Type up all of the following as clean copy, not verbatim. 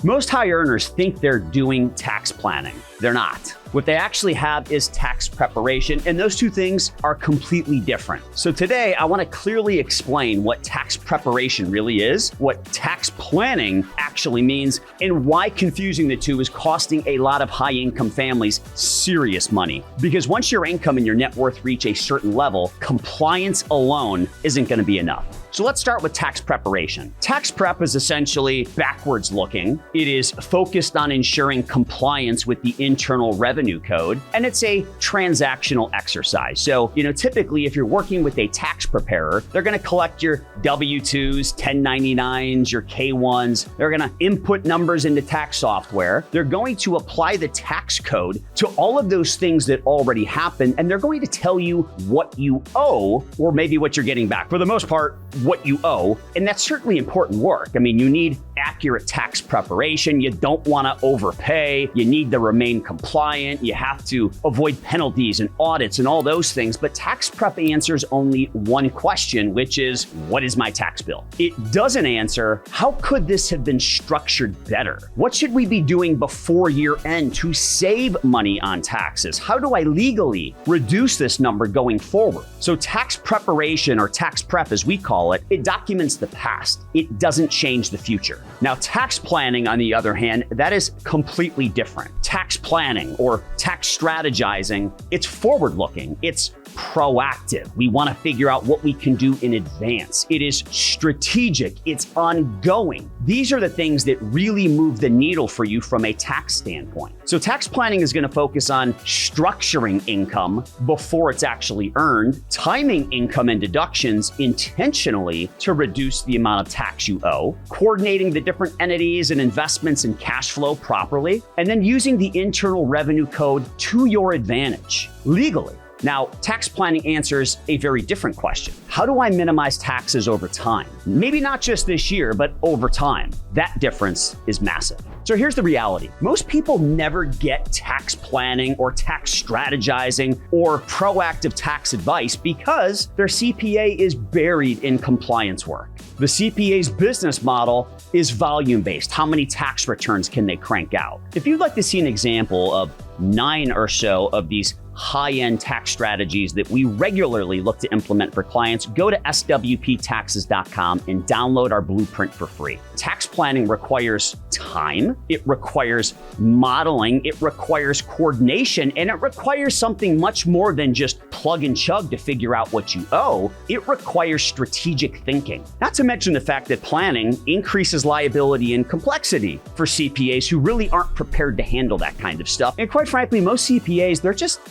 Most high earners think they're doing tax planning. They're not. What they actually have is tax preparation, and those two things are completely different. So today, I want to clearly explain what tax preparation really is, what tax planning actually means, and why confusing the two is costing a lot of high-income families serious money. Because once your income and your net worth reach a certain level, compliance alone isn't going to be enough. So let's start with tax preparation. Tax prep is essentially backwards looking. It is focused on ensuring compliance with the Internal Revenue Code, and it's a transactional exercise. So, typically if you're working with a tax preparer, they're going to collect your W-2s, 1099s, your K-1s. They're going to input numbers into tax software. They're going to apply the tax code to all of those things that already happened, and they're going to tell you what you owe, or maybe what you're getting back. For the most part, what you owe, and that's certainly important work. I mean, you need accurate tax preparation. You don't want to overpay. You need to remain compliant. You have to avoid penalties and audits and all those things. But tax prep answers only one question, which is, what is my tax bill? It doesn't answer, how could this have been structured better? What should we be doing before year end to save money on taxes? How do I legally reduce this number going forward? So tax preparation, or tax prep as we call it, it documents the past. It doesn't change the future. Now, tax planning, on the other hand, that is completely different. Tax planning, or tax strategizing, it's forward-looking. It's proactive. We want to figure out what we can do in advance. It is strategic. It's ongoing. These are the things that really move the needle for you from a tax standpoint. So tax planning is going to focus on structuring income before it's actually earned, timing income and deductions intentionally to reduce the amount of tax you owe, coordinating the different entities and investments and cash flow properly, and then using the Internal Revenue Code to your advantage legally. Now, tax planning answers a very different question. How do I minimize taxes over time? Maybe not just this year, but over time. That difference is massive. So here's the reality. Most people never get tax planning or tax strategizing or proactive tax advice because their CPA is buried in compliance work. The CPA's business model is volume-based. How many tax returns can they crank out? If you'd like to see an example of 9 or so of these high-end tax strategies that we regularly look to implement for clients, go to swptaxes.com and download our blueprint for free. Tax planning requires time, it requires modeling, it requires coordination, and it requires something much more than just plug and chug to figure out what you owe. It requires strategic thinking. Not to mention the fact that planning increases liability and complexity for CPAs who really aren't prepared to handle that kind of stuff. And quite frankly, most CPAs,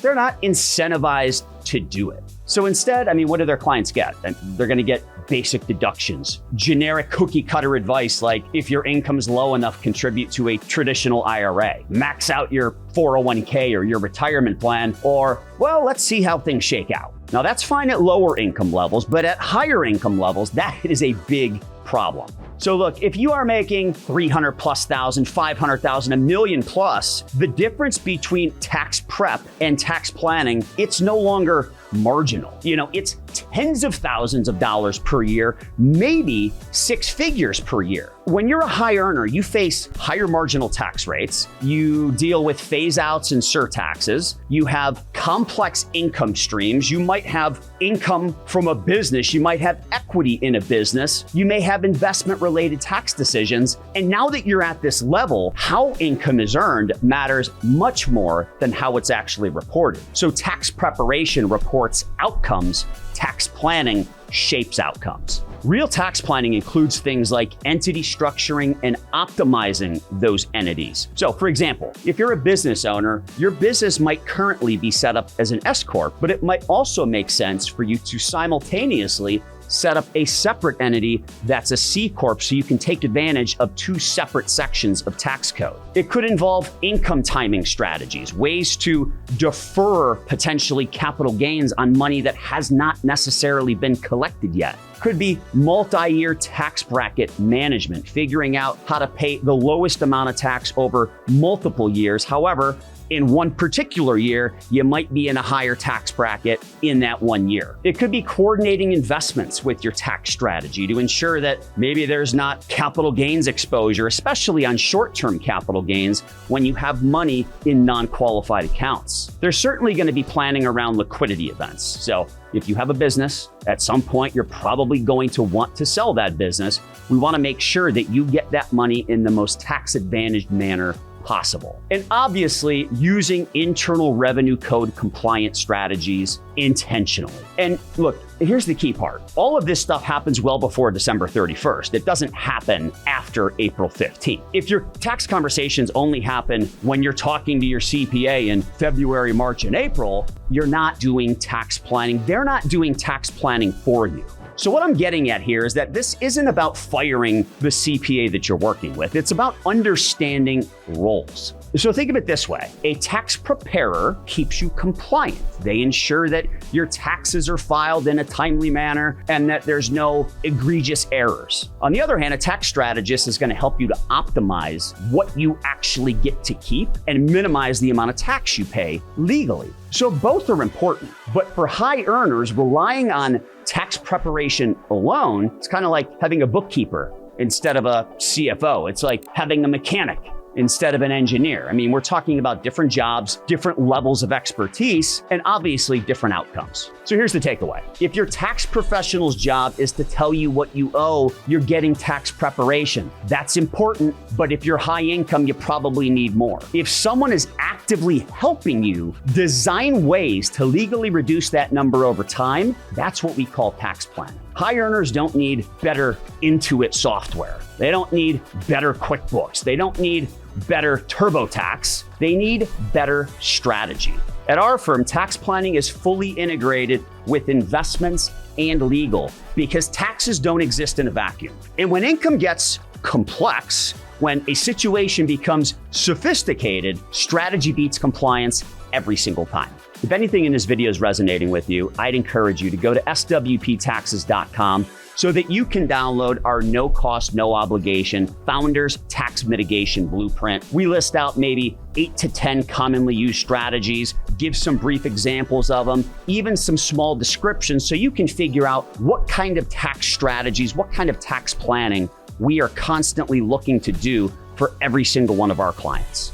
they're not incentivized to do it. So instead, what do their clients get? They're going to get basic deductions, generic cookie cutter advice like, if your income's low enough, contribute to a traditional IRA, max out your 401k or your retirement plan, or, well, let's see how things shake out. Now that's fine at lower income levels, but at higher income levels, that is a big problem. So look, if you are making 300 plus thousand, 500,000, $1 million plus, the difference between tax prep and tax planning, it's no longer marginal. It's tens of thousands of dollars per year, maybe 6 figures per year. When you're a high earner, you face higher marginal tax rates, you deal with phase outs and surtaxes, you have complex income streams, you might have income from a business, you might have equity in a business, you may have investment related tax decisions. And now that you're at this level, how income is earned matters much more than how it's actually reported. So tax preparation reports outcomes, tax planning shapes outcomes. Real tax planning includes things like entity structuring and optimizing those entities. So for example, if you're a business owner, your business might currently be set up as an S Corp, but it might also make sense for you to simultaneously set up a separate entity that's a C Corp so you can take advantage of 2 separate sections of tax code. It could involve income timing strategies, ways to defer potentially capital gains on money that has not necessarily been collected yet. Could be multi-year tax bracket management, figuring out how to pay the lowest amount of tax over multiple years. However, in one particular year, you might be in a higher tax bracket in that 1 year. It could be coordinating investments with your tax strategy to ensure that maybe there's not capital gains exposure, especially on short-term capital gains when you have money in non-qualified accounts. There's certainly going to be planning around liquidity events. So if you have a business, at some point, you're probably going to want to sell that business. We want to make sure that you get that money in the most tax-advantaged manner possible. And obviously, using Internal Revenue Code compliant strategies intentionally. And look, here's the key part. All of this stuff happens well before December 31st. It doesn't happen after April 15th. If your tax conversations only happen when you're talking to your CPA in February, March, and April, you're not doing tax planning. They're not doing tax planning for you. So what I'm getting at here is that this isn't about firing the CPA that you're working with. It's about understanding roles. So think of it this way. A tax preparer keeps you compliant. They ensure that your taxes are filed in a timely manner and that there's no egregious errors. On the other hand, a tax strategist is going to help you to optimize what you actually get to keep and minimize the amount of tax you pay legally. So both are important, but for high earners, relying on tax preparation alone, it's kind of like having a bookkeeper instead of a CFO. It's like having a mechanic instead of an engineer. I mean, we're talking about different jobs, different levels of expertise, and obviously different outcomes. So here's the takeaway. If your tax professional's job is to tell you what you owe, you're getting tax preparation. That's important, but if you're high income, you probably need more. If someone is actively helping you design ways to legally reduce that number over time, that's what we call tax planning. High earners don't need better Intuit software. They don't need better QuickBooks. They don't need better TurboTax. They need better strategy. At our firm, tax planning is fully integrated with investments and legal because taxes don't exist in a vacuum. And when income gets complex, when a situation becomes sophisticated, strategy beats compliance every single time. If anything in this video is resonating with you, I'd encourage you to go to swptaxes.com so that you can download our no cost, no obligation Founders Tax Mitigation Blueprint. We list out maybe 8 to 10 commonly used strategies, give some brief examples of them, even some small descriptions so you can figure out what kind of tax strategies, what kind of tax planning we are constantly looking to do for every single one of our clients.